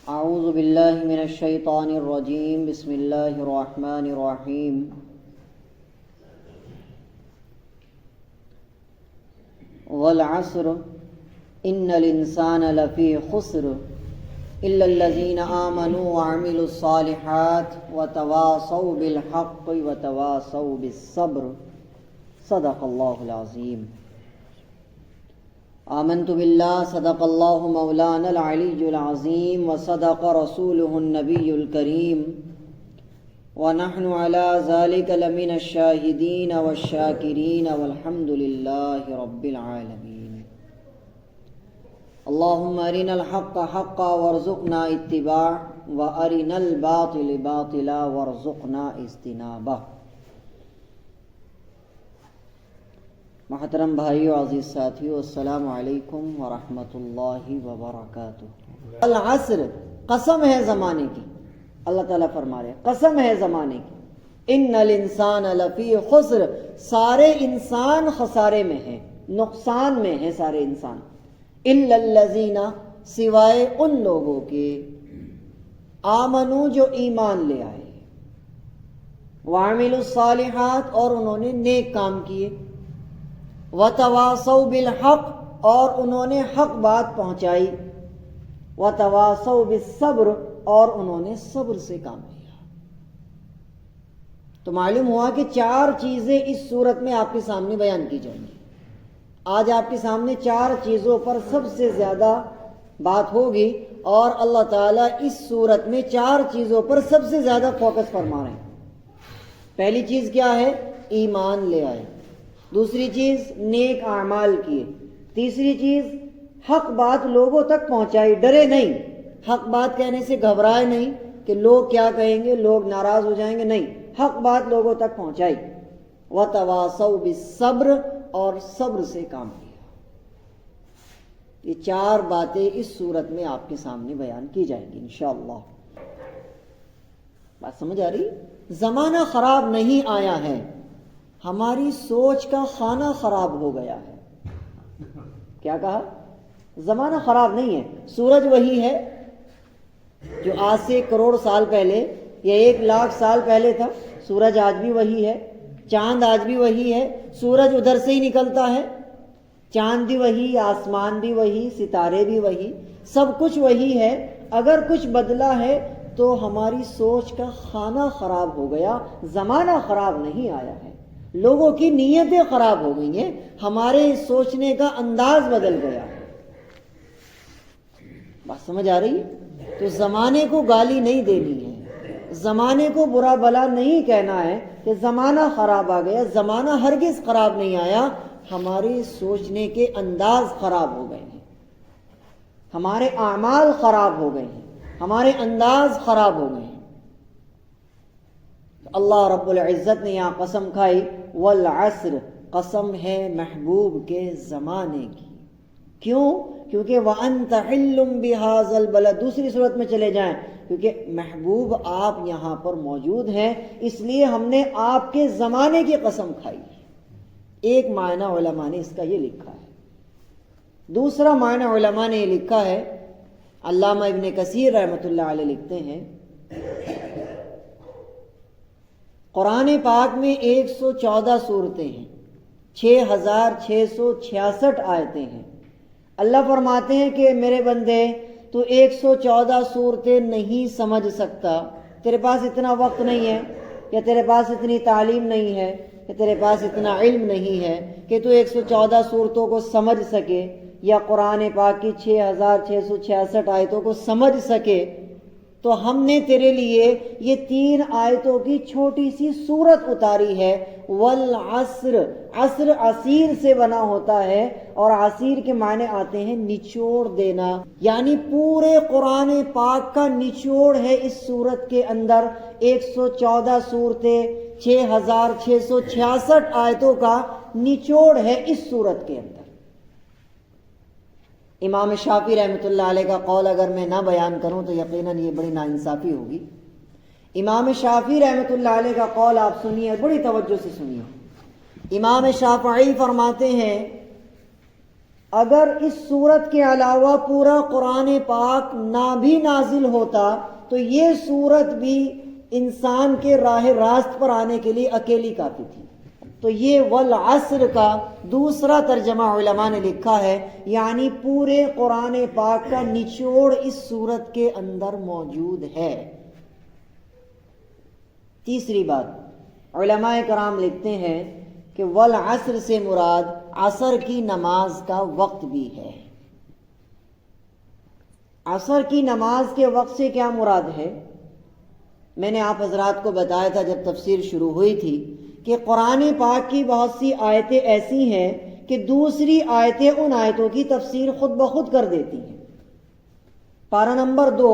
اعوذ باللہ من الشیطان الرجیم بسم اللہ الرحمن الرحیم والعصر ان الانسان لفی خسر الا الذین آمنوا وعملوا الصالحات وتواصوا بالحق وتواصوا بالصبر صدق اللہ العظیم۔ آمنت باللہ صدق اللہ مولانا العلی العظیم وصدق رسولہ النبی الکریم ونحن علی ذلک لمن الشاہدین والشاکرین والحمد للہ رب العالمین۔ اللہم ارنا الحق حقا وارزقنا اتباعہ وارنا الباطل باطلا وارزقنا اجتنابہ۔ محترم بھائیو، عزیز ساتھیو، السلام علیکم ورحمۃ اللہ وبرکاتہ۔ العصر، قسم ہے زمانے کی، اللہ تعالیٰ فرما رہے قسم ہے زمانے کی، ان الانسان لفی خسر، سارے انسان خسارے میں ہیں، نقصان میں ہیں سارے انسان، الا الذین، سوائے ان لوگوں کے، آمنو جو ایمان لے آئے، وعملوا الصالحات اور انہوں نے نیک کام کیے، وتواصوا بالحق اور انہوں نے حق بات پہنچائی، وتواصوا بالصبر اور انہوں نے صبر سے کام لیا۔ تو معلوم ہوا کہ 4 چیزیں اس صورت میں آپ کے سامنے بیان کی جائیں گی۔ آج آپ کے سامنے 4 چیزوں پر سب سے زیادہ بات ہوگی، اور اللہ تعالیٰ اس صورت میں 4 چیزوں پر سب سے زیادہ فوکس فرما رہے ہیں۔ پہلی چیز کیا ہے؟ ایمان لے آئے۔ دوسری چیز نیک اعمال کیے۔ تیسری چیز حق بات لوگوں تک پہنچائی، ڈرے نہیں، حق بات کہنے سے گھبرائے نہیں کہ لوگ کیا کہیں گے، لوگ ناراض ہو جائیں گے، نہیں، حق بات لوگوں تک پہنچائی۔ وتواصوا بالصبر اور صبر سے کام لیا۔ یہ 4 باتیں اس صورت میں آپ کے سامنے بیان کی جائیں گی انشاءاللہ۔ بات سمجھ آ رہی؟ زمانہ خراب نہیں آیا ہے، ہماری سوچ کا خانہ خراب ہو گیا ہے۔ کیا کہا؟ زمانہ خراب نہیں ہے، سورج وہی ہے جو آج سے 1 کروڑ سال پہلے یا 1,00,000 سال پہلے تھا، سورج آج بھی وہی ہے، چاند آج بھی وہی ہے، سورج ادھر سے ہی نکلتا ہے، چاند بھی وہی، آسمان بھی وہی، ستارے بھی وہی، سب کچھ وہی ہے۔ اگر کچھ بدلا ہے تو ہماری سوچ کا خانہ خراب ہو گیا، زمانہ خراب نہیں آیا ہے، لوگوں کی نیتیں خراب ہو گئی ہیں، ہمارے سوچنے کا انداز بدل گیا ہے۔ بات سمجھ آ رہی ہے؟ تو زمانے کو گالی نہیں دینی ہے، زمانے کو برا بلا نہیں کہنا ہے کہ زمانہ خراب آ گیا، زمانہ ہرگز خراب نہیں آیا، ہمارے سوچنے کے انداز خراب ہو گئے ہیں، ہمارے اعمال خراب ہو گئے ہیں، ہمارے انداز خراب ہو گئے ہیں۔ اللہ رب العزت نے یہاں قسم کھائی، والعصر، قسم ہے محبوب کے زمانے کی۔ کیوں؟ کیونکہ وَأَنْتَ حِلٌّ بِهَذَا الْبَلَدِ، دوسری صورت میں چلے جائیں، کیونکہ محبوب آپ یہاں پر موجود ہیں، اس لیے ہم نے آپ کے زمانے کی قسم کھائی۔ ایک معنی علماء نے اس کا یہ لکھا ہے۔ دوسرا معنی علماء نے یہ لکھا ہے، علامہ ابن کثیر رحمۃ اللہ علیہ لکھتے ہیں، قرآن پاک میں 114 صورتیں ہیں، 6666 آیتیں ہیں۔ اللہ فرماتے ہیں کہ میرے بندے تو 114 صورتیں نہیں سمجھ سکتا، تیرے پاس اتنا وقت نہیں ہے، یا تیرے پاس اتنی تعلیم نہیں ہے، یا تیرے پاس اتنا علم نہیں ہے کہ تو 114 صورتوں کو سمجھ سکے، یا قرآن پاک کی 6666 آیتوں کو سمجھ سکے، تو ہم نے تیرے لیے یہ 3 آیتوں کی چھوٹی سی سورت اتاری ہے۔ والعصر، عصر عصیر سے بنا ہوتا ہے، اور عصیر کے معنی آتے ہیں نچوڑ دینا، یعنی پورے قرآن پاک کا نچوڑ ہے اس سورت کے اندر۔ 114 صورتیں، 6666 آیتوں کا نچوڑ ہے اس سورت کے اندر۔ امام شافعی رحمۃ اللہ علیہ کا قول اگر میں نہ بیان کروں تو یقیناً یہ بڑی ناانصافی ہوگی۔ امام شافعی رحمۃ اللہ علیہ کا قول آپ سنیے، بڑی توجہ سے سنیے۔ امام شافعی فرماتے ہیں اگر اس صورت کے علاوہ پورا قرآن پاک نہ بھی نازل ہوتا تو یہ صورت بھی انسان کے راہ راست پر آنے کے لیے اکیلی کافی تھی. تو یہ والعصر کا دوسرا ترجمہ علماء نے لکھا ہے، یعنی پورے قرآن پاک کا نچوڑ اس صورت کے اندر موجود ہے. تیسری بات، علماء کرام لکھتے ہیں کہ والعصر سے مراد عصر کی نماز کا وقت بھی ہے. عصر کی نماز کے وقت سے کیا مراد ہے؟ میں نے آپ حضرات کو بتایا تھا جب تفسیر شروع ہوئی تھی کہ قرآن پاک کی بہت سی آیتیں ایسی ہیں کہ دوسری آیتیں ان آیتوں کی تفسیر خود بخود کر دیتی ہیں. پارہ نمبر 2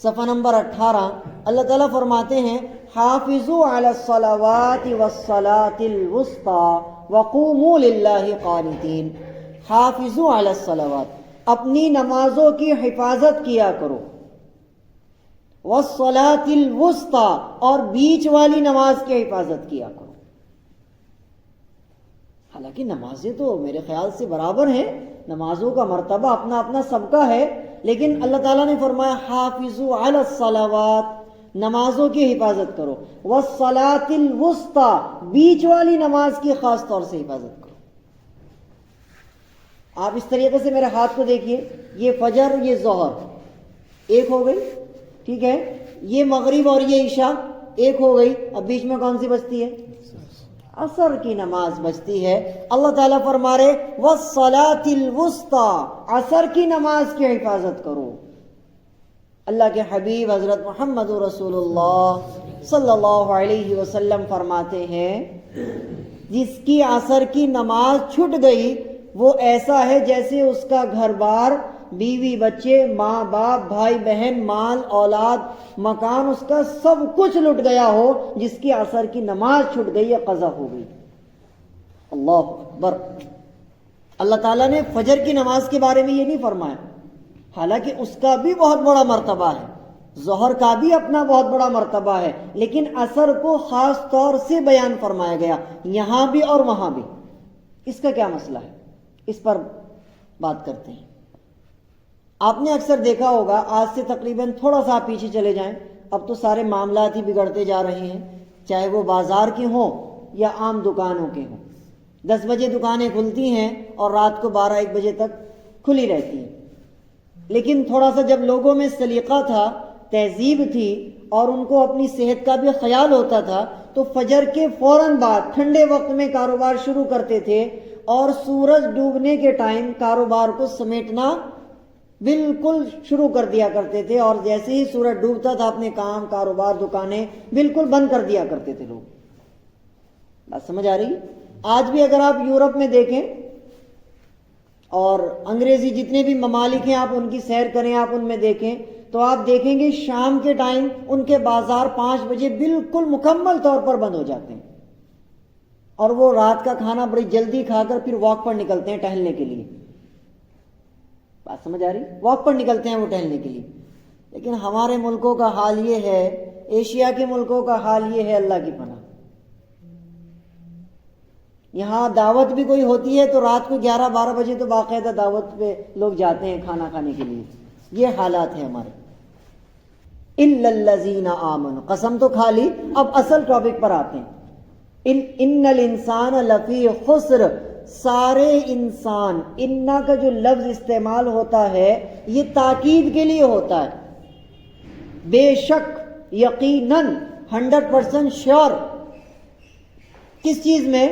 صفحہ نمبر 18 اللہ تعالیٰ فرماتے ہیں حافظوا علی الصلوات والصلاة الوسطی وقوموا للہ قانتین. حافظوا علی الصلوات، اپنی نمازوں کی حفاظت کیا کرو. والصلاة الوسطی، اور بیچ والی نماز کی حفاظت کیا کرو. حالانکہ نمازیں تو میرے خیال سے برابر ہیں، نمازوں کا مرتبہ اپنا اپنا سب کا ہے، لیکن اللہ تعالیٰ نے فرمایا حافظوا علی الصلوات، نمازوں کی حفاظت کرو. والصلاة الوسطی، بیچ والی نماز کی خاص طور سے حفاظت کرو. آپ اس طریقے سے میرے ہاتھ کو دیکھیے، یہ فجر، یہ ظہر ایک ہو گئی، ٹھیک ہے، یہ مغرب اور یہ عشاء ایک ہو گئی. اب بیچ میں کون سی بچتی ہے؟ عصر کی نماز بچتی ہے. اللہ تعالیٰ فرما رہے والصلاة الوسطی، عصر کی نماز کی حفاظت کرو. اللہ کے حبیب حضرت محمد رسول اللہ صلی اللہ علیہ وسلم فرماتے ہیں جس کی عصر کی نماز چھٹ گئی وہ ایسا ہے جیسے اس کا گھر بار، بیوی بچے، ماں باپ، بھائی بہن، مال اولاد، مکان، اس کا سب کچھ لٹ گیا ہو. جس کی عصر کی نماز چھٹ گئی یا قضا ہو گئی. اللہ اکبر. اللہ تعالیٰ نے فجر کی نماز کے بارے میں یہ نہیں فرمایا، حالانکہ اس کا بھی بہت بڑا مرتبہ ہے، ظہر کا بھی اپنا بہت بڑا مرتبہ ہے، لیکن عصر کو خاص طور سے بیان فرمایا گیا، یہاں بھی اور وہاں بھی. اس کا کیا مسئلہ ہے؟ اس پر بات کرتے ہیں. آپ نے اکثر دیکھا ہوگا، آج سے تقریباً تھوڑا سا پیچھے چلے جائیں، اب تو سارے معاملات ہی بگڑتے جا رہے ہیں، چاہے وہ بازار کے ہوں یا عام دکانوں کے ہوں. 10 بجے دکانیں کھلتی ہیں اور رات کو 12-1 بجے تک کھلی رہتی ہیں. لیکن تھوڑا سا جب لوگوں میں سلیقہ تھا، تہذیب تھی، اور ان کو اپنی صحت کا بھی خیال ہوتا تھا، تو فجر کے فوراً بعد ٹھنڈے وقت میں کاروبار شروع کرتے تھے اور سورج ڈوبنے کے ٹائم کاروبار کو سمیٹنا بالکل شروع کر دیا کرتے تھے. اور جیسے ہی سورج ڈوبتا تھا اپنے کام، کاروبار، دکانیں بالکل بند کر دیا کرتے تھے لوگ. بات سمجھ آ رہی ہے؟ آج بھی اگر آپ یورپ میں دیکھیں اور انگریزی جتنے بھی ممالک ہیں آپ ان کی سیر کریں، آپ ان میں دیکھیں تو آپ دیکھیں گے شام کے ٹائم ان کے بازار 5 بجے بالکل مکمل طور پر بند ہو جاتے ہیں، اور وہ رات کا کھانا بڑی جلدی کھا کر پھر واک پر نکلتے ہیں ٹہلنے کے لیے. بات سمجھ آ رہی؟ واک پر نکلتے ہیں وہ ٹہلنے کے لیے. لیکن ہمارے ملکوں کا حال یہ ہے، ایشیا کے ملکوں کا حال یہ ہے، اللہ کی پناہ. یہاں دعوت بھی کوئی ہوتی ہے تو رات کو 11-12 بجے تو باقاعدہ دعوت پہ لوگ جاتے ہیں کھانا کھانے کے لیے. یہ حالات ہیں ہمارے. اِلَّا الَّذِينَ آمَنُوا، قسم تو کھا لی، اب اصل ٹاپک پر آتے ہیں. ان الانسان لفی خسر، سارے انسان، انا کا جو لفظ استعمال ہوتا ہے یہ تاکید کے لیے ہوتا ہے. بے شک، یقیناً، 100% شیور. کس چیز میں؟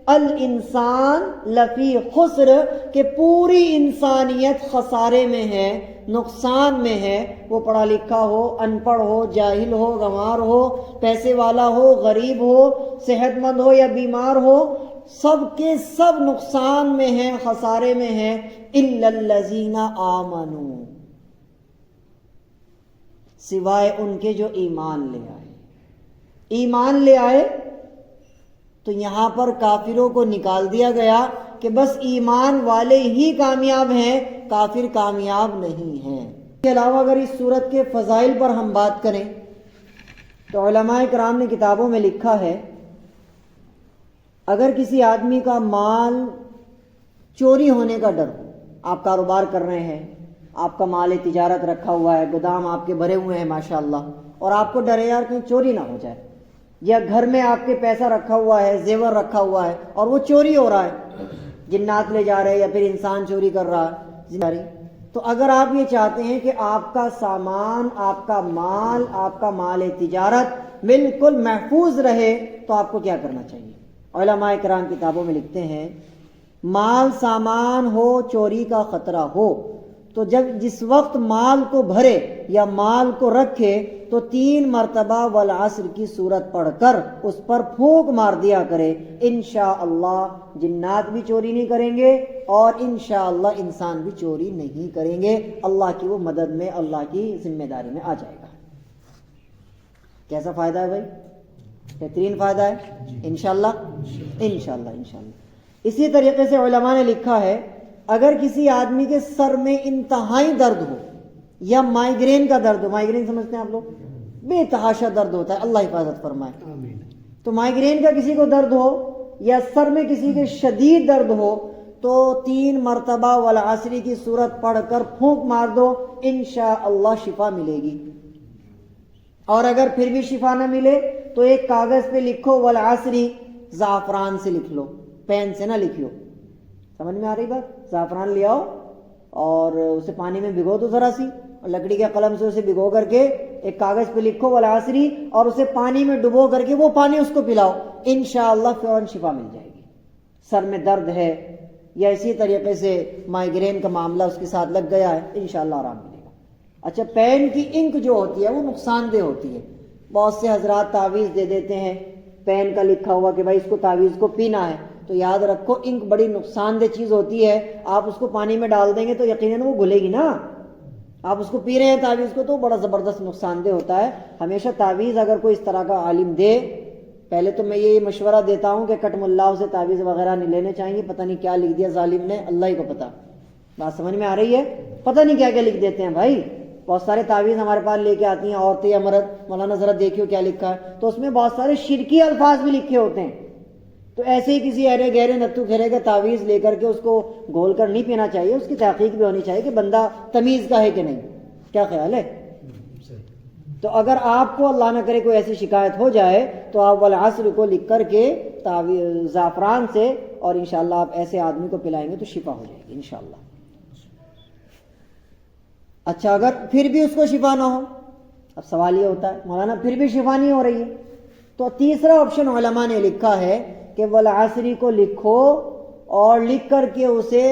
الانسان لفی خسر، کہ پوری انسانیت خسارے میں ہے، نقصان میں ہے. وہ پڑھا لکھا ہو، ان پڑھ ہو، جاہل ہو، گنوار ہو، پیسے والا ہو، غریب ہو، صحت مند ہو یا بیمار ہو، سب کے سب نقصان میں ہیں، خسارے میں ہیں. الا الذین آمنوا، سوائے ان کے جو ایمان لے آئے. ایمان لے آئے تو یہاں پر کافروں کو نکال دیا گیا کہ بس ایمان والے ہی کامیاب ہیں، کافر کامیاب نہیں ہیں. اس کے علاوہ اگر اس صورت کے فضائل پر ہم بات کریں تو علماء کرام نے کتابوں میں لکھا ہے اگر کسی آدمی کا مال چوری ہونے کا ڈر ہو. آپ کاروبار کر رہے ہیں, آپ کا مال تجارت رکھا ہوا ہے, گودام آپ کے بھرے ہوئے ہیں ماشاءاللہ, اور آپ کو ڈر ہے یار کہیں چوری نہ ہو جائے, یا گھر میں آپ کے پیسہ رکھا ہوا ہے, زیور رکھا ہوا ہے اور وہ چوری ہو رہا ہے, جنات لے جا رہے ہیں یا پھر انسان چوری کر رہا ہے. تو اگر آپ یہ چاہتے ہیں کہ آپ کا سامان, آپ کا مال تجارت بالکل محفوظ رہے, تو آپ کو کیا کرنا چاہیے؟ علماء کرام کتابوں میں لکھتے ہیں مال سامان ہو, چوری کا خطرہ ہو تو جس وقت مال کو بھرے یا مال کو رکھے تو 3 مرتبہ والعصر کی سورت پڑھ کر اس پر پھونک مار دیا کرے. انشاءاللہ جنات بھی چوری نہیں کریں گے اور انشاءاللہ انسان بھی چوری نہیں کریں گے. اللہ کی وہ مدد میں, اللہ کی ذمہ داری میں آ جائے گا. کیسا فائدہ ہے بھائی؟ بہترین فائدہ ہے انشاءاللہ. اسی طریقے سے علماء نے لکھا ہے اگر کسی آدمی کے سر میں انتہائی درد ہو یا مائیگرین کا درد ہو, مائیگرین سمجھتے ہیں آپ لوگ, بے تحاشا درد ہوتا ہے, اللہ حفاظت فرمائے. تو مائیگرین کا کسی کو درد ہو یا سر میں کسی کے شدید درد ہو تو 3 مرتبہ والعصر کی سورت پڑھ کر پھونک مار دو, انشاءاللہ شفا ملے گی. اور اگر پھر بھی شفا نہ ملے تو ایک کاغذ پہ لکھو والعصر, زعفران سے لکھ لو, پین سے نہ لکھ لو. سمجھ میں آ رہی بات؟ زعفران لے آؤ اور اسے پانی میں بھگو دو ذرا سی, اور لکڑی کے قلم سے اسے بھگو کر کے ایک کاغذ پہ لکھو والعصر اور اسے پانی میں ڈبو کر کے وہ پانی اس کو پلاؤ, انشاءاللہ فوراً شفا مل جائے گی. سر میں درد ہے یا اسی طریقے سے مائیگرین کا معاملہ اس کے ساتھ لگ گیا ہے, انشاءاللہ آرام ملے گا. اچھا, پین کی انک جو ہوتی ہے وہ نقصان دہ ہوتی ہے. بہت سے حضرات تعویذ دے دیتے ہیں پین کا لکھا ہوا کہ بھائی اس کو تعویذ کو پینا ہے, تو یاد رکھو انک بڑی نقصان دہ چیز ہوتی ہے. آپ اس کو پانی میں ڈال دیں گے تو یقیناً وہ گھلے گی نا. آپ اس کو پی رہے ہیں تعویذ کو تو بڑا زبردست نقصان دہ ہوتا ہے. ہمیشہ تعویذ اگر کوئی اس طرح کا عالم دے, پہلے تو میں یہ مشورہ دیتا ہوں کہ کٹم اللہ سے تعویذ وغیرہ نہیں لینے چاہیے. پتہ نہیں کیا لکھ دیا ظالم نے, اللہ ہی کو پتا. بات سمجھ میں آ رہی ہے؟ پتہ نہیں کیا کیا لکھ دیتے ہیں بھائی. بہت سارے تعویذ ہمارے پاس لے کے آتی ہیں عورتیں یا مرد, مولانا ذرا دیکھیو کیا لکھا ہے, تو اس میں بہت سارے شرکی الفاظ بھی لکھے ہوتے ہیں. تو ایسے ہی کسی ارے گہرے نتو گھیرے کا تعویذ لے کر کے اس کو گھول کر نہیں پینا چاہیے. اس کی تحقیق بھی ہونی چاہیے کہ بندہ تمیز کا ہے کہ نہیں. کیا خیال ہے؟ تو اگر آپ کو اللہ نہ کرے کوئی ایسی شکایت ہو جائے تو آپ والعصر کو لکھ کر کے زعفران سے, اور انشاءاللہ آپ ایسے آدمی کو پلائیں گے تو شفا ہو جائے گی انشاءاللہ. اچھا, اگر پھر بھی اس کو شفا نہ ہو, اب سوال یہ ہوتا ہے مولانا پھر بھی شفا نہیں ہو رہی ہے, تو تیسرا آپشن علماء نے لکھا ہے کہ والعصر کو لکھو اور لکھ کر کے اسے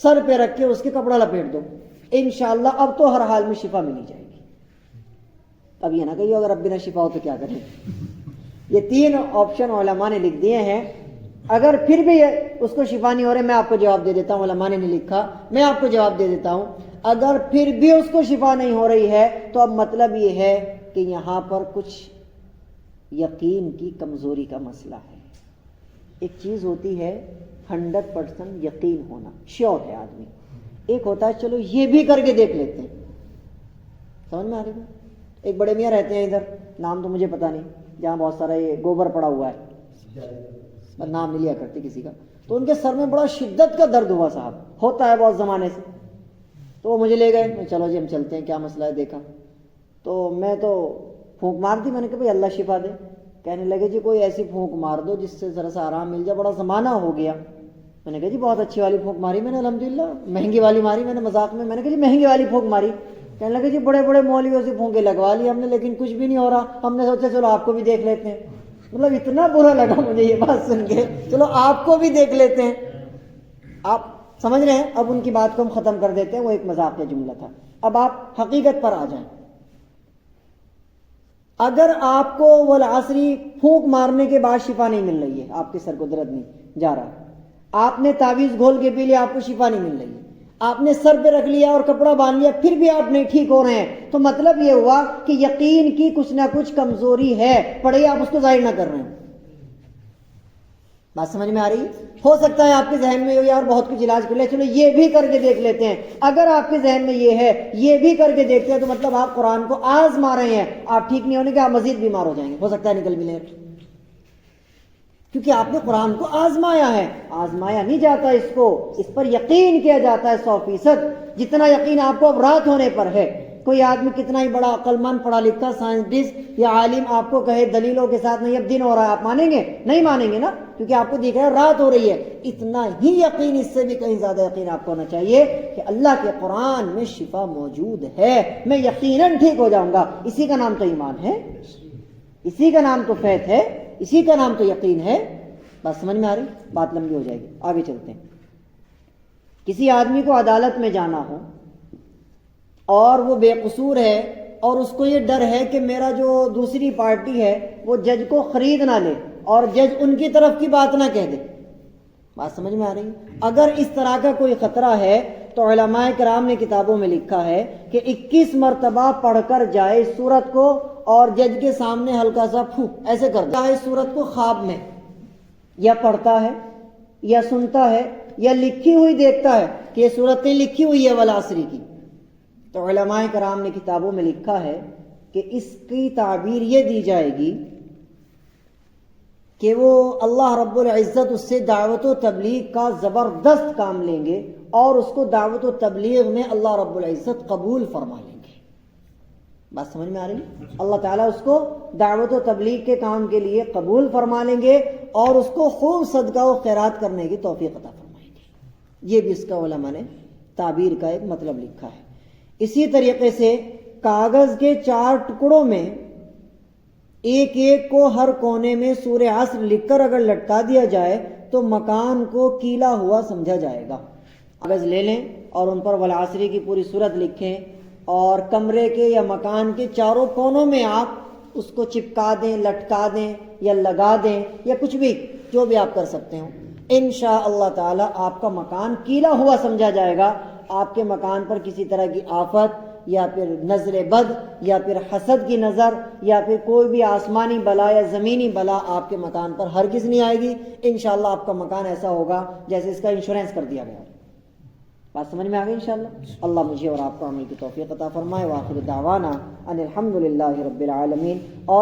سر پہ رکھ کے اس کے کپڑا لپیٹ دو, انشاءاللہ اب تو ہر حال میں شفا ملی جائے گی. اب یہ نہ کہیے اگر اب بھی نہ شفا ہو تو کیا کریں. یہ 3 آپشن علماء نے لکھ دیے ہیں. اگر پھر بھی اس کو شفا نہیں ہو رہے, میں آپ کو جواب دے دیتا ہوں, علماء نے نہیں لکھا, میں آپ کو جواب دے دیتا ہوں. اگر پھر بھی اس کو شفا نہیں ہو رہی ہے تو اب مطلب یہ ہے کہ یہاں پر کچھ یقین کی کمزوری کا مسئلہ ہے. ایک چیز ہوتی ہے 100% یقین ہونا, شیور ہے آدمی. ایک ہوتا ہے چلو یہ بھی کر کے دیکھ لیتے ہیں. سمجھ میں آ رہی ہے؟ ایک بڑے میاں رہتے ہیں ادھر, نام تو مجھے پتا نہیں, جہاں بہت سارا یہ گوبر پڑا ہوا ہے, نام نہیں لیا کرتے کسی کا. تو ان کے سر میں بڑا شدت کا درد ہوا صاحب, ہوتا ہے بہت زمانے سے. تو وہ مجھے لے گئے, چلو جی ہم چلتے ہیں, کیا مسئلہ ہے دیکھا. تو میں تو پھونک مار دی, میں نے کہا بھائی اللہ شفا دے. کہنے لگے جی کوئی ایسی پھونک مار دو جس سے ذرا سا آرام مل جائے, بڑا زمانہ ہو گیا. میں نے کہا جی بہت اچھی والی پھونک ماری میں نے الحمدللہ, مہنگی والی ماری میں نے مذاق میں, میں نے کہا جی مہنگی والی پھونک ماری. کہنے لگے جی بڑے بڑے مولویوں سے پھونکے لگوا لی ہم نے لیکن کچھ بھی نہیں ہو رہا. ہم نے سوچا چلو آپ کو بھی دیکھ لیتے ہیں. مطلب اتنا برا لگا مجھے یہ بات سن کے, چلو آپ کو بھی دیکھ لیتے ہیں. آپ سمجھ رہے ہیں؟ اب ان کی بات کو ہم ختم کر دیتے ہیں, وہ ایک مذاق کا جملہ تھا. اب آپ حقیقت پر آ جائیں. اگر آپ کو والعصر پھونک مارنے کے بعد شفا نہیں مل رہی ہے, آپ کے سر کو درد نہیں جا رہا, آپ نے تعویذ گھول کے پی لیا, آپ کو شفا نہیں مل رہی ہے, آپ نے سر پہ رکھ لیا اور کپڑا باندھ لیا, پھر بھی آپ نہیں ٹھیک ہو رہے ہیں, تو مطلب یہ ہوا کہ یقین کی کچھ نہ کچھ کمزوری ہے, پڑھے آپ اس کو ظاہر نہ کر رہے ہیں. بات سمجھ میں آ رہی؟ ہو سکتا ہے آپ کے ذہن میں یار بہت کچھ علاج کر لے, چلو یہ بھی کر کے دیکھ لیتے ہیں. اگر آپ کے ذہن میں یہ ہے یہ بھی کر کے دیکھتے ہیں تو مطلب آپ قرآن کو آزما رہے ہیں. آپ ٹھیک نہیں ہونے کے, آپ مزید بیمار ہو جائیں گے, ہو سکتا ہے نکل ملے. کیونکہ آپ نے قرآن کو آزمایا ہے. آزمایا نہیں جاتا اس کو، اس پر یقین کیا جاتا ہے 100%. جتنا یقین آپ کو اب رات ہونے پر ہے. کوئی آدمی کتنا ہی بڑا عقل مند پڑھا لکھا سائنٹسٹ یا عالم آپ کو کہے دلیلوں کے ساتھ نہیں اب دن ہو رہا ہے، آپ مانیں گے؟ نہیں مانیں گے نا، کیونکہ آپ کو دیکھ رہا ہے رات ہو رہی ہے. اتنا ہی یقین، اس سے بھی کہیں زیادہ یقین آپ کو ہونا چاہیے کہ اللہ کے قرآن میں شفا موجود ہے، میں یقیناً ٹھیک ہو جاؤں گا. اسی کا نام تو ایمان ہے، اسی کا نام تو فیت ہے، اسی کا نام تو یقین ہے. بات سمجھ میں آ رہی؟ بات لمبی ہو جائے گی، آگے چلتے ہیں. کسی آدمی کو عدالت میں جانا ہو اور وہ بے قصور ہے اور اس کو یہ ڈر ہے کہ میرا جو دوسری پارٹی ہے وہ جج کو خرید نہ لے اور جج ان کی طرف کی بات نہ کہہ دے. بات سمجھ میں آ رہی؟ اگر اس طرح کا کوئی خطرہ ہے تو علماء کرام نے کتابوں میں لکھا ہے کہ 21 مرتبہ پڑھ کر جائے اس سورت کو اور جج کے سامنے ہلکا سا ایسے کرتا ہے اس سورت کو خواب میں، یا پڑھتا ہے یا سنتا ہے یا لکھی ہوئی دیکھتا ہے کہ یہ سورتیں لکھی ہوئی ہے والعصری کی، تو علماء کرام نے کتابوں میں لکھا ہے کہ اس کی تعبیر یہ دی جائے گی کہ وہ اللہ رب العزت اس سے دعوت و تبلیغ کا زبردست کام لیں گے اور اس کو دعوت و تبلیغ میں اللہ رب العزت قبول فرما لیں گے. بات سمجھ میں آ رہی؟ اللہ تعالیٰ اس کو دعوت و تبلیغ کے کام کے لیے قبول فرما لیں گے اور اس کو خوب صدقہ و خیرات کرنے کی توفیق عطا فرمائیں گے. یہ بھی اس کا علماء نے تعبیر کا ایک مطلب لکھا ہے. اسی طریقے سے کاغذ کے 4 ٹکڑوں میں ایک ایک کو ہر کونے میں سورہ عصر لکھ کر اگر لٹکا دیا جائے تو مکان کو کیلا ہوا سمجھا جائے گا. کاغذ لے لیں اور ان پر والعصری کی پوری سورت لکھیں اور کمرے کے یا مکان کے چاروں کونوں میں آپ اس کو چپکا دیں، لٹکا دیں یا لگا دیں یا کچھ بھی جو بھی آپ کر سکتے ہوں. انشاءاللہ تعالی آپ کا مکان کیلا ہوا سمجھا جائے گا. آپ کے مکان پر کسی طرح کی آفت یا پھر نظر بد یا پھر حسد کی نظر یا پھر کوئی بھی آسمانی بلا یا زمینی بلا آپ کے مکان پر ہرگز نہیں آئے گی. انشاءاللہ آپ کا مکان ایسا ہوگا جیسے اس کا انشورنس کر دیا گیا. بات سمجھ میں آ گئی انشاءاللہ. اللہ مجھے اور آپ کو عمل کی توفیق عطا فرمائے. وآخر دعوانا ان الحمدللہ رب العالمین. اور